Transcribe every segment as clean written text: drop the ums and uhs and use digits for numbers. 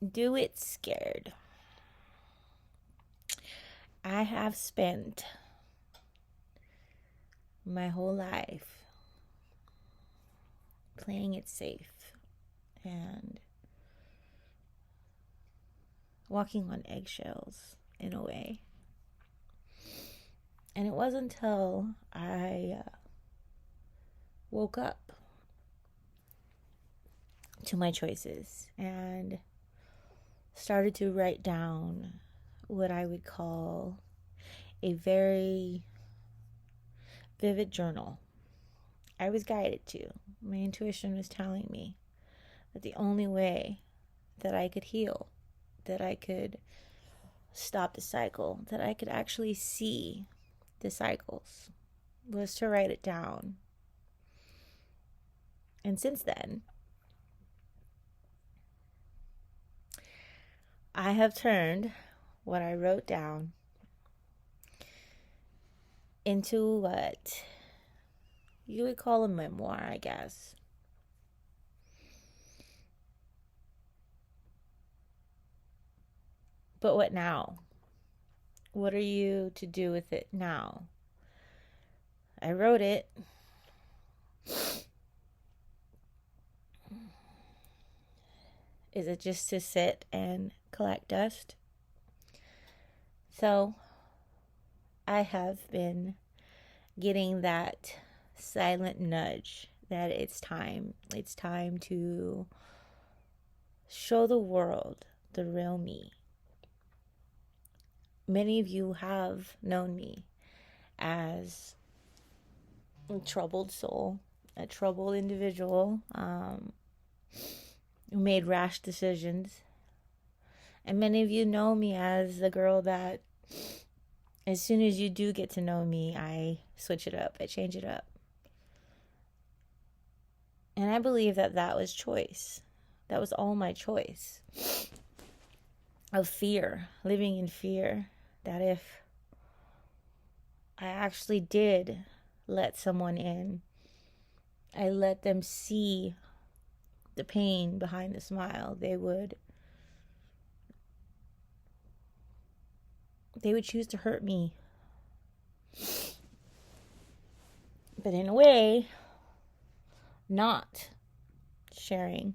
Do it scared. I have spent my whole life playing it safe and walking on eggshells in a way. And it wasn't until I woke up to my choices and started to write down what I would call a very vivid journal. I was guided to. My intuition was telling me that the only way that I could heal, that I could stop the cycle, that I could actually see the cycles, was to write it down. And since then, I have turned what I wrote down into what you would call a memoir, I guess. But what now? What are you to do with it now? I wrote it. Is it just to sit and collect dust? So I have been getting that silent nudge that it's time. It's time to show the world the real me. Many of you have known me as a troubled soul, a troubled individual who made rash decisions. And many of you know me as the girl that, as soon as you do get to know me, I switch it up, I change it up. And I believe that that was choice. That was all my choice. Of fear, living in fear that if I actually did let someone in, I let them see the pain behind the smile, they would choose to hurt me. But in a way, not sharing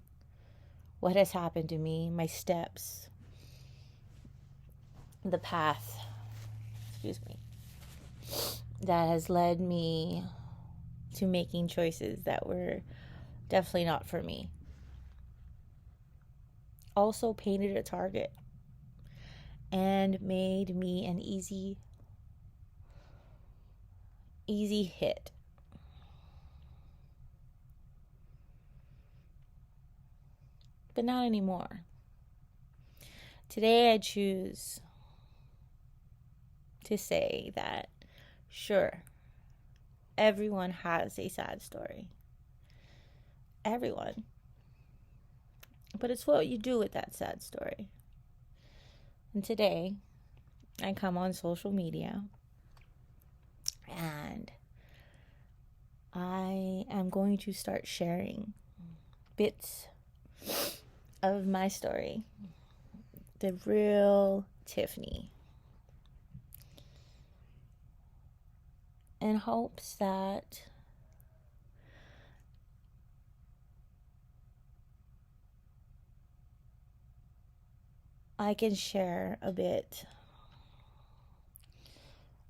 what has happened to me, my steps, the path, that has led me to making choices that were definitely not for me. Also painted a target and made me an easy hit. But not anymore. Today I choose to say that, sure, everyone has a sad story. Everyone. But it's what you do with that sad story. And today, I come on social media and I am going to start sharing bits of my story. The real Tiffany. In hopes that I can share a bit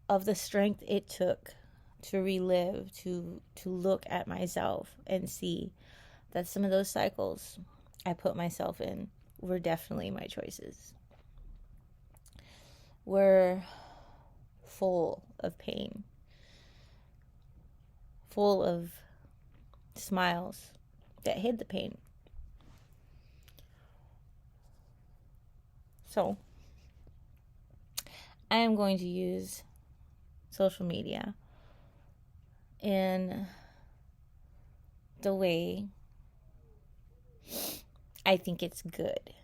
of the strength it took to relive, to look at myself and see that some of those cycles I put myself in were definitely my choices. Were full of pain, full of smiles that hid the pain. So, I am going to use social media in the way I think it's good,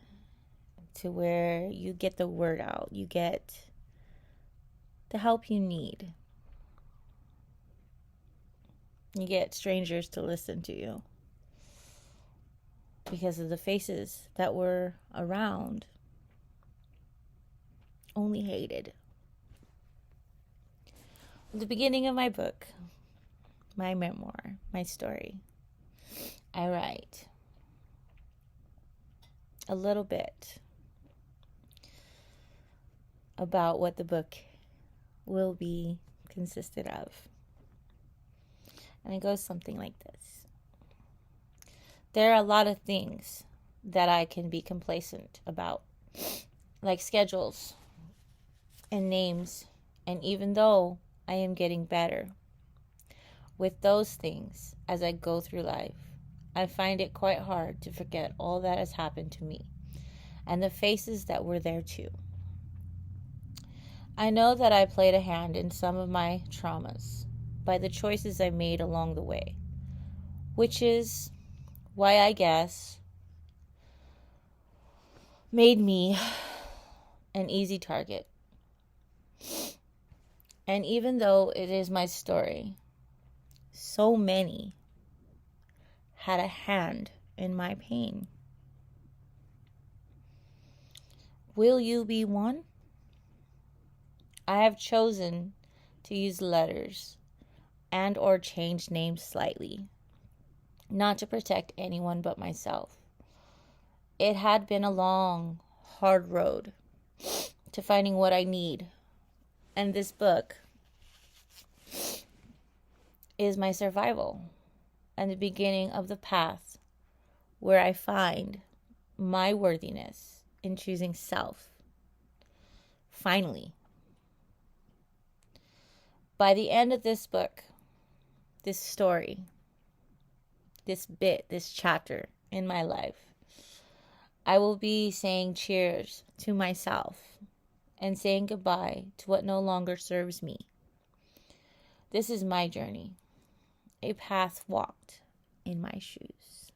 to where you get the word out, you get the help you need, you get strangers to listen to you. because of the faces that were around. Only hated. At the beginning of my book, my memoir, my story, I write a little bit about what the book will be consisted of. And it goes something like this. There are a lot of things that I can be complacent about, like schedules and names. And even though I am getting better with those things as I go through life, I find it quite hard to forget all that has happened to me and the faces that were there too. I know that I played a hand in some of my traumas by the choices I made along the way, which is why I guess made me an easy target. And even though it is my story, so many had a hand in my pain. Will you be one? I have chosen to use letters and or change names slightly, not to protect anyone but myself. It had been a long, hard road to finding what I need, and this book is my survival and the beginning of the path where I find my worthiness in choosing self. Finally, by the end of this book, this story, this chapter in my life, I will be saying cheers to myself and saying goodbye to what no longer serves me. This is my journey, a path walked in my shoes.